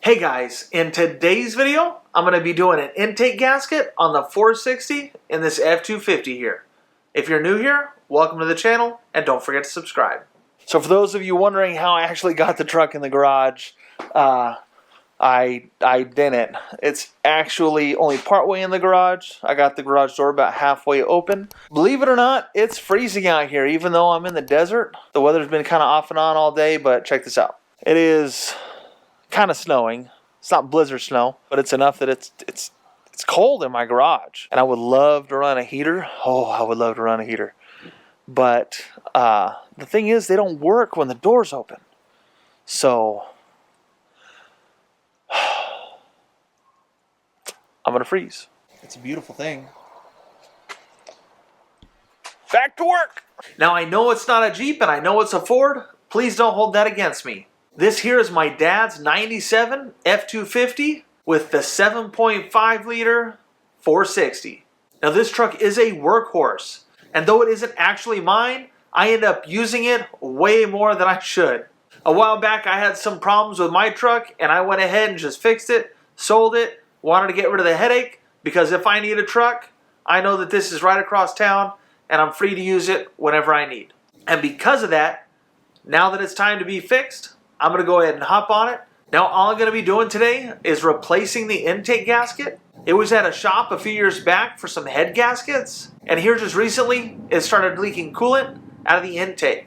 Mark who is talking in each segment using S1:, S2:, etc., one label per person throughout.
S1: Hey guys, in today's video, I'm going to be doing an intake gasket on the 460 in this F250 here. If you're new here, welcome to the channel, and don't forget to subscribe. So for those of you wondering how I actually got the truck in the garage, I didn't. It's actually only partway in the garage. I got the garage door about halfway open. Believe it or not, it's freezing out here, even though I'm in the desert. The weather's been kind of off and on all day, but check this out. It is kind of snowing. It's not blizzard snow, but it's enough that it's cold in my garage. And I would love to run a heater. Oh, I would love to run a heater. But the thing is, they don't work when the door's open. So I'm gonna freeze. It's a beautiful thing. Back to work. Now I know it's not a Jeep and I know it's a Ford. Please don't hold that against me. This here is my dad's 97 F250 with the 7.5 liter 460. Now this truck is a workhorse, and though it isn't actually mine, I end up using it way more than I should. A while back I had some problems with my truck and I went ahead and just fixed it, sold it, wanted to get rid of the headache, because if I need a truck, I know that this is right across town and I'm free to use it whenever I need. And because of that, now that it's time to be fixed, I'm going to go ahead and hop on it. Now all I'm going to be doing today is replacing the intake gasket. It was at a shop a few years back for some head gaskets, and here just recently it started leaking coolant out of the intake.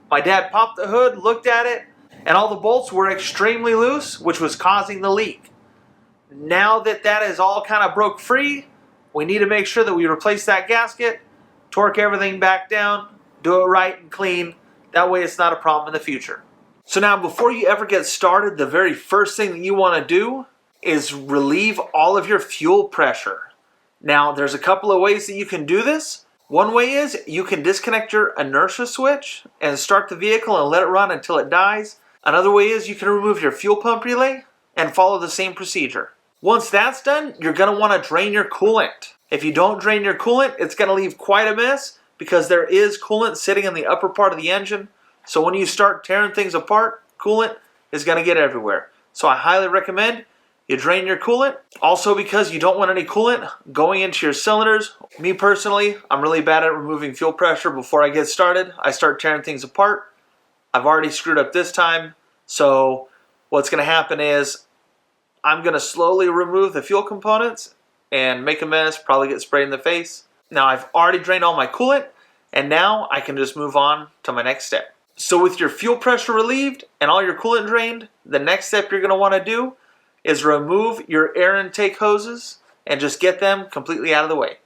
S1: My dad popped the hood, looked at it, and all the bolts were extremely loose, which was causing the leak. Now that that is all kind of broke free, we need to make sure that we replace that gasket, torque everything back down, do it right and clean. That way it's not a problem in the future. So now before you ever get started, the very first thing that you want to do is relieve all of your fuel pressure. Now there's a couple of ways that you can do this. One way is you can disconnect your inertia switch and start the vehicle and let it run until it dies. Another way is you can remove your fuel pump relay and follow the same procedure. Once that's done, you're going to want to drain your coolant. If you don't drain your coolant, it's going to leave quite a mess because there is coolant sitting in the upper part of the engine. So when you start tearing things apart, coolant is going to get everywhere. So I highly recommend you drain your coolant. Also, because you don't want any coolant going into your cylinders. Me personally, I'm really bad at removing fuel pressure before I get started. I start tearing things apart. I've already screwed up this time. So what's going to happen is I'm going to slowly remove the fuel components and make a mess, probably get sprayed in the face. Now I've already drained all my coolant, and now I can just move on to my next step. So with your fuel pressure relieved and all your coolant drained, the next step you're going to want to do is remove your air intake hoses and just get them completely out of the way.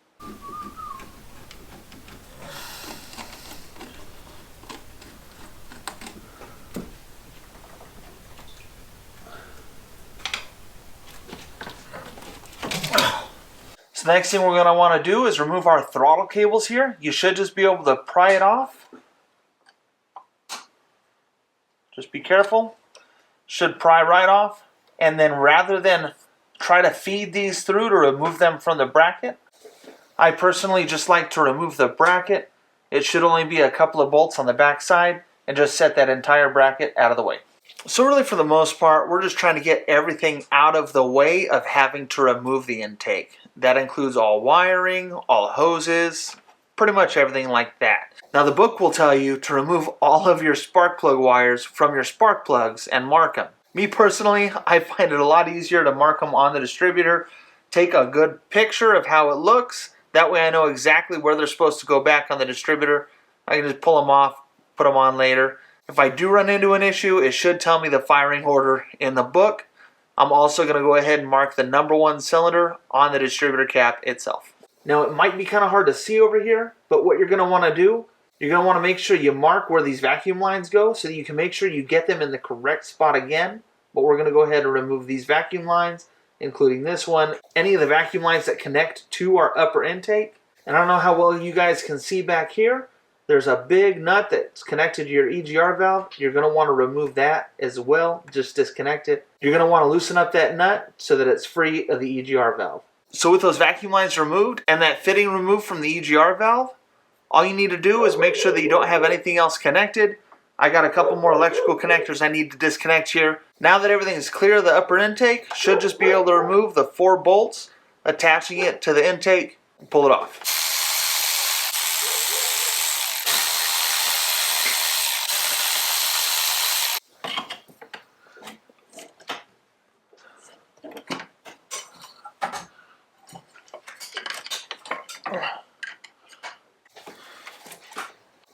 S1: So the next thing we're going to want to do is remove our throttle cables here. You should just be able to pry it off. Just be careful. Should pry right off. And then rather than try to feed these through to remove them from the bracket, I personally just like to remove the bracket. It should only be a couple of bolts on the back side and just set that entire bracket out of the way. So really for the most part, we're just trying to get everything out of the way of having to remove the intake. That includes all wiring, all hoses, pretty much everything like that. Now the book will tell you to remove all of your spark plug wires from your spark plugs and mark them. Me personally, I find it a lot easier to mark them on the distributor, take a good picture of how it looks. That way I know exactly where they're supposed to go back on the distributor. I can just pull them off, put them on later. If I do run into an issue, it should tell me the firing order in the book. I'm also going to go ahead and mark the number 1 cylinder on the distributor cap itself. Now it might be kind of hard to see over here, but what you're going to want to do, you're going to want to make sure you mark where these vacuum lines go so that you can make sure you get them in the correct spot again. But we're going to go ahead and remove these vacuum lines, including this one, any of the vacuum lines that connect to our upper intake. And I don't know how well you guys can see back here. There's a big nut that's connected to your EGR valve. You're going to want to remove that as well. Just disconnect it. You're going to want to loosen up that nut so that it's free of the EGR valve. So with those vacuum lines removed and that fitting removed from the EGR valve, all you need to do is make sure that you don't have anything else connected. I got a couple more electrical connectors I need to disconnect here. Now that everything is clear of the upper intake, should just be able to remove the 4 bolts, attaching it to the intake, and pull it off.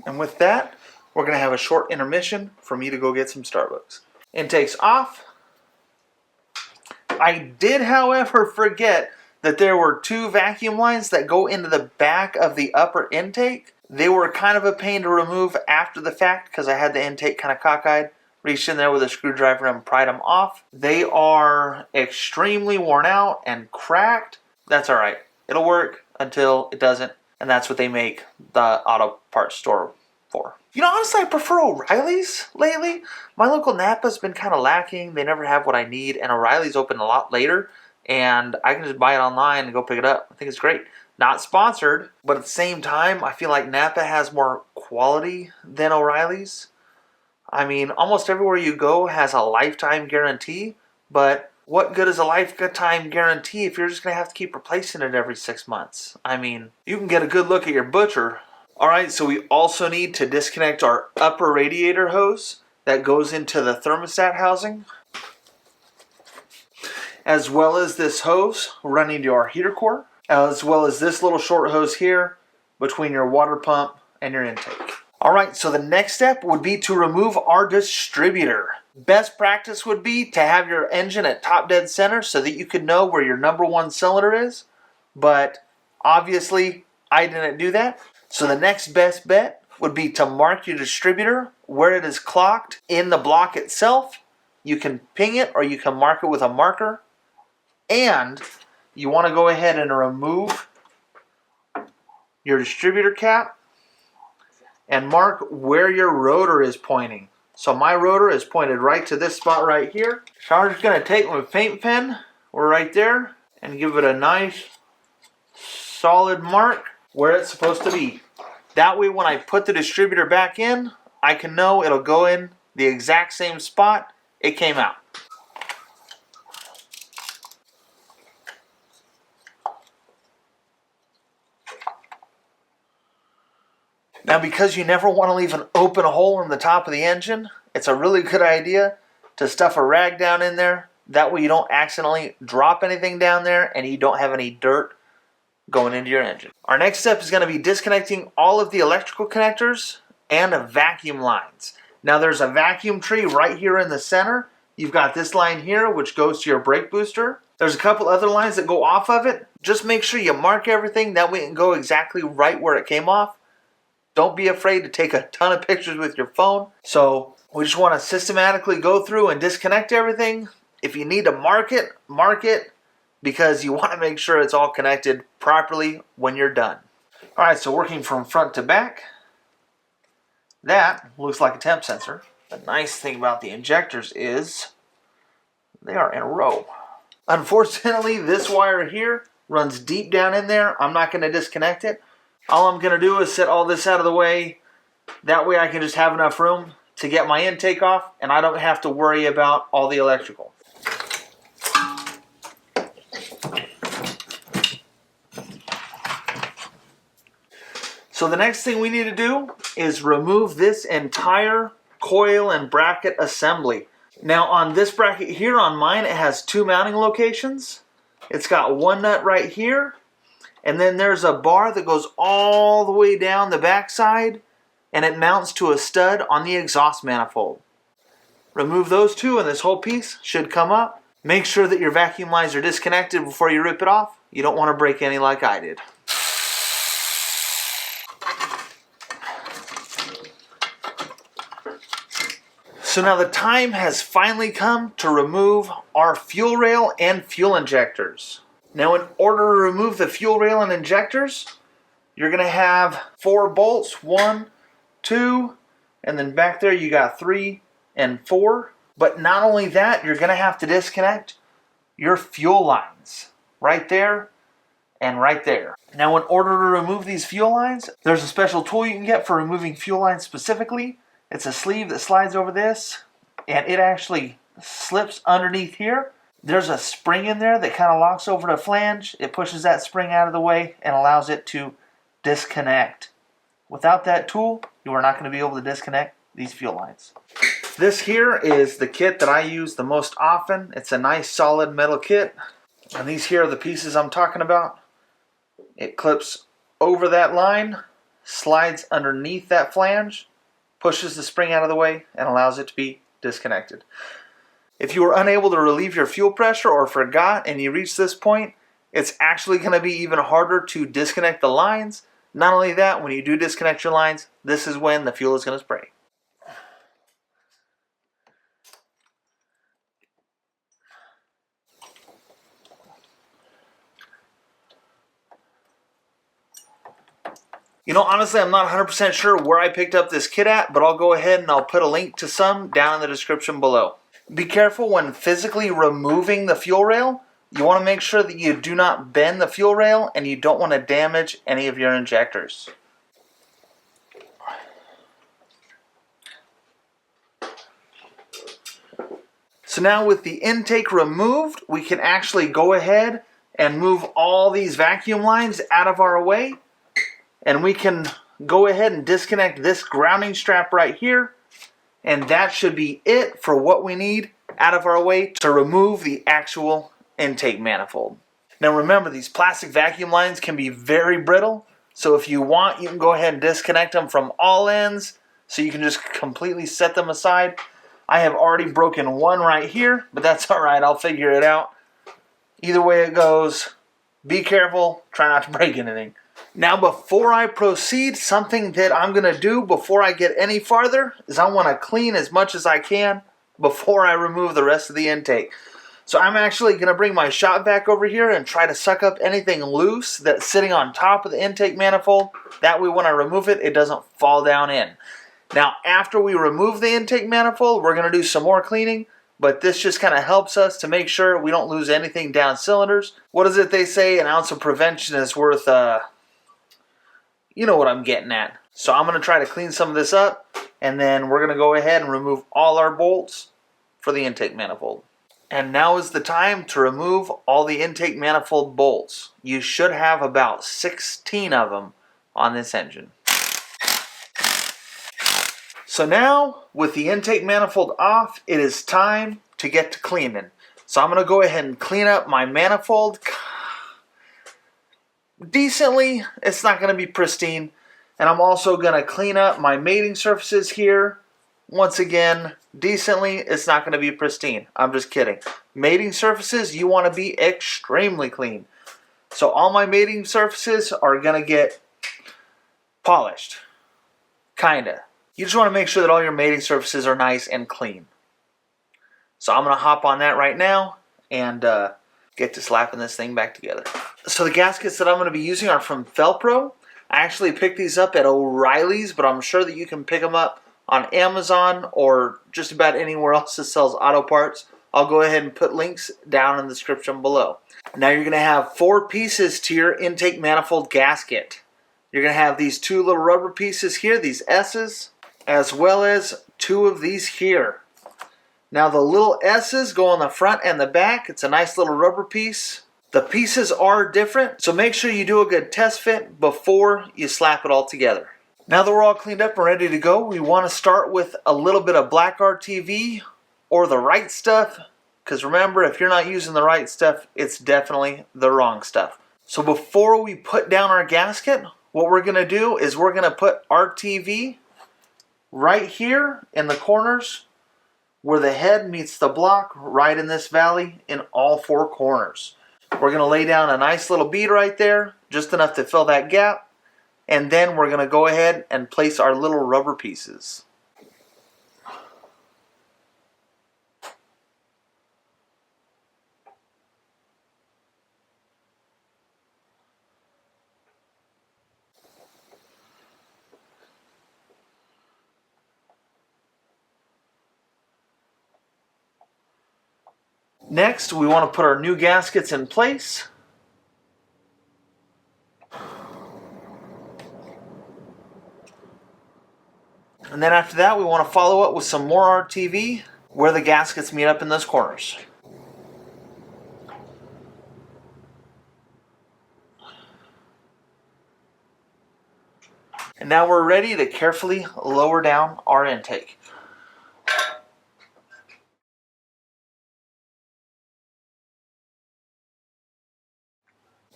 S1: And with that, we're going to have a short intermission for me to go get some Starbucks. Intake's off. I did, however, forget that there were 2 vacuum lines that go into the back of the upper intake. They were kind of a pain to remove after the fact because I had the intake kind of cockeyed. Reached in there with a screwdriver and pried them off. They are extremely worn out and cracked. That's alright. It'll work until it doesn't. And that's what they make the auto parts store for. You know, honestly, I prefer O'Reilly's lately. My local Napa's been kind of lacking. They never have what I need. And O'Reilly's open a lot later. And I can just buy it online and go pick it up. I think it's great. Not sponsored, but at the same time, I feel like Napa has more quality than O'Reilly's. I mean, almost everywhere you go has a lifetime guarantee. But what good is a lifetime guarantee if you're just going to have to keep replacing it every 6 months? I mean, you can get a good look at your butcher. Alright, so we also need to disconnect our upper radiator hose that goes into the thermostat housing, as well as this hose running to our heater core, as well as this little short hose here between your water pump and your intake. Alright, so the next step would be to remove our distributor. Best practice would be to have your engine at top dead center so that you could know where your number 1 cylinder is, but obviously I didn't do that. So the next best bet would be to mark your distributor where it is clocked in the block itself. You can ping it or you can mark it with a marker. And you want to go ahead and remove your distributor cap and mark where your rotor is pointing. So my rotor is pointed right to this spot right here. So I'm just going to take my paint pen, we're right there, and give it a nice solid mark where it's supposed to be. That way when I put the distributor back in, I can know it'll go in the exact same spot it came out. Now, because you never want to leave an open hole in the top of the engine, it's a really good idea to stuff a rag down in there. That way you don't accidentally drop anything down there and you don't have any dirt going into your engine. Our next step is going to be disconnecting all of the electrical connectors and vacuum lines. Now there's a vacuum tree right here in the center. You've got this line here which goes to your brake booster. There's a couple other lines that go off of it. Just make sure you mark everything, that way it can go exactly right where it came off. Don't be afraid to take a ton of pictures with your phone. So we just want to systematically go through and disconnect everything. If you need to mark it, because you want to make sure it's all connected properly when you're done. Alright, so working from front to back, that looks like a temp sensor. The nice thing about the injectors is they are in a row. Unfortunately, this wire here runs deep down in there. I'm not going to disconnect it. All I'm going to do is set all this out of the way. That way I can just have enough room to get my intake off and I don't have to worry about all the electrical. So the next thing we need to do is remove this entire coil and bracket assembly. Now on this bracket here on mine, it has 2 mounting locations. It's got one nut right here, and then there's a bar that goes all the way down the back side, and it mounts to a stud on the exhaust manifold. Remove those 2 and this whole piece should come up. Make sure that your vacuum lines are disconnected before you rip it off. You don't want to break any like I did. So now the time has finally come to remove our fuel rail and fuel injectors. Now in order to remove the fuel rail and injectors, you're going to have 4 bolts, 1, 2, and then back there you got 3 and 4. But not only that, you're going to have to disconnect your fuel lines right there and right there. Now in order to remove these fuel lines, there's a special tool you can get for removing fuel lines specifically. It's a sleeve that slides over this, and it actually slips underneath here. There's a spring in there that kind of locks over the flange. It pushes that spring out of the way and allows it to disconnect. Without that tool, you are not going to be able to disconnect these fuel lines. This here is the kit that I use the most often. It's a nice solid metal kit. And these here are the pieces I'm talking about. It clips over that line, slides underneath that flange, pushes the spring out of the way, and allows it to be disconnected. If you were unable to relieve your fuel pressure or forgot and you reach this point, it's actually going to be even harder to disconnect the lines. Not only that, when you do disconnect your lines, this is when the fuel is going to spray. You know, honestly, I'm not 100% sure where I picked up this kit at, but I'll go ahead and I'll put a link to some down in the description below. Be careful when physically removing the fuel rail. You want to make sure that you do not bend the fuel rail and you don't want to damage any of your injectors. So now with the intake removed, we can actually go ahead and move all these vacuum lines out of our way. And we can go ahead and disconnect this grounding strap right here. And that should be it for what we need out of our way to remove the actual intake manifold. Now remember, these plastic vacuum lines can be very brittle. So if you want, you can go ahead and disconnect them from all ends so you can just completely set them aside. I have already broken one right here, but that's all right. I'll figure it out. Either way it goes, be careful. Try not to break anything. Now before I proceed, something that I'm going to do before I get any farther is I want to clean as much as I can before I remove the rest of the intake. So I'm actually going to bring my shop vac over here and try to suck up anything loose that's sitting on top of the intake manifold. That way when I remove it, it doesn't fall down in. Now after we remove the intake manifold, we're going to do some more cleaning. But this just kind of helps us to make sure we don't lose anything down cylinders. What is it they say? An ounce of prevention is worth you know what I'm getting at. So I'm going to try to clean some of this up, and then we're going to go ahead and remove all our bolts for the intake manifold. And now is the time to remove all the intake manifold bolts. You should have about 16 of them on this engine. So now, with the intake manifold off, it is time to get to cleaning. So I'm going to go ahead and clean up my manifold decently. It's not going to be pristine. And I'm also going to clean up my mating surfaces here. Once again, decently. It's not going to be pristine. I'm just kidding. Mating surfaces, you want to be extremely clean. So all my mating surfaces are going to get polished. Kinda. You just want to make sure that all your mating surfaces are nice and clean. So I'm going to hop on that right now and get to slapping this thing back together. So the gaskets that I'm going to be using are from Felpro. I actually picked these up at O'Reilly's, but I'm sure that you can pick them up on Amazon or just about anywhere else that sells auto parts. I'll go ahead and put links down in the description below. Now you're going to have 4 pieces to your intake manifold gasket. You're going to have these 2 little rubber pieces here, these S's, as well as 2 of these here. Now the little S's go on the front and the back. It's a nice little rubber piece. The pieces are different, so make sure you do a good test fit before you slap it all together. Now that we're all cleaned up and ready to go, we want to start with a little bit of black RTV or the right stuff, because remember, if you're not using the right stuff, it's definitely the wrong stuff. So before we put down our gasket, what we're going to do is we're going to put RTV right here in the corners where the head meets the block, right in this valley in all 4 corners. We're going to lay down a nice little bead right there, just enough to fill that gap, and then we're going to go ahead and place our little rubber pieces. Next, we want to put our new gaskets in place. And then after that, we want to follow up with some more RTV where the gaskets meet up in those corners. And now we're ready to carefully lower down our intake.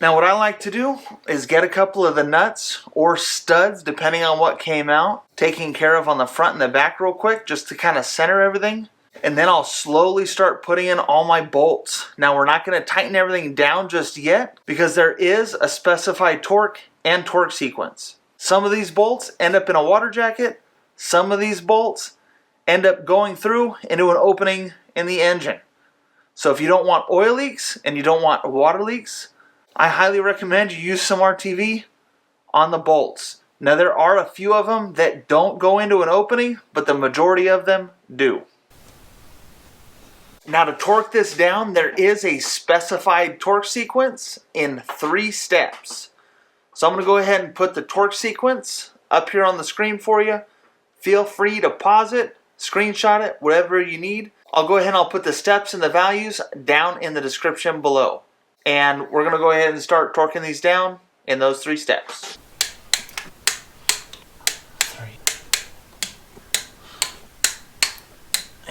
S1: Now what I like to do is get a couple of the nuts or studs, depending on what came out, taken care of on the front and the back real quick, just to kind of center everything. And then I'll slowly start putting in all my bolts. Now we're not going to tighten everything down just yet, because there is a specified torque and torque sequence. Some of these bolts end up in a water jacket. Some of these bolts end up going through into an opening in the engine. So if you don't want oil leaks and you don't want water leaks, I highly recommend you use some RTV on the bolts. Now there are a few of them that don't go into an opening, but the majority of them do. Now to torque this down, there is a specified torque sequence in 3 steps. So I'm going to go ahead and put the torque sequence up here on the screen for you. Feel free to pause it, screenshot it, whatever you need. I'll go ahead and I'll put the steps and the values down in the description below. And we're going to go ahead and start torquing these down in those 3 steps. 3,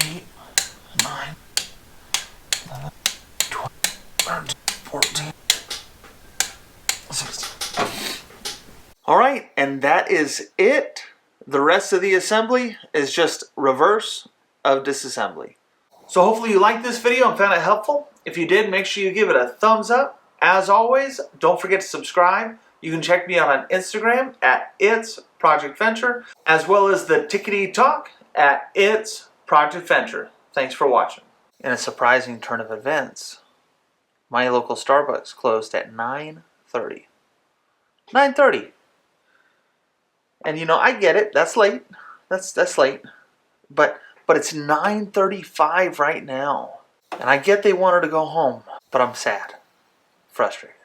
S1: 8, 9, 11, 12, 13, 14, 16. Alright, and that is it. The rest of the assembly is just reverse of disassembly. So hopefully you liked this video and found it helpful. If you did, make sure you give it a thumbs up. As always, don't forget to subscribe. You can check me out on Instagram at It's Project Venture, as well as the Tickety Talk at It's Project Venture. Thanks for watching. In a surprising turn of events, my local Starbucks closed at 9:30. 9:30. And you know, I get it. That's late. That's late. But it's 9:35 right now. And I get they want her to go home, but I'm sad, frustrated.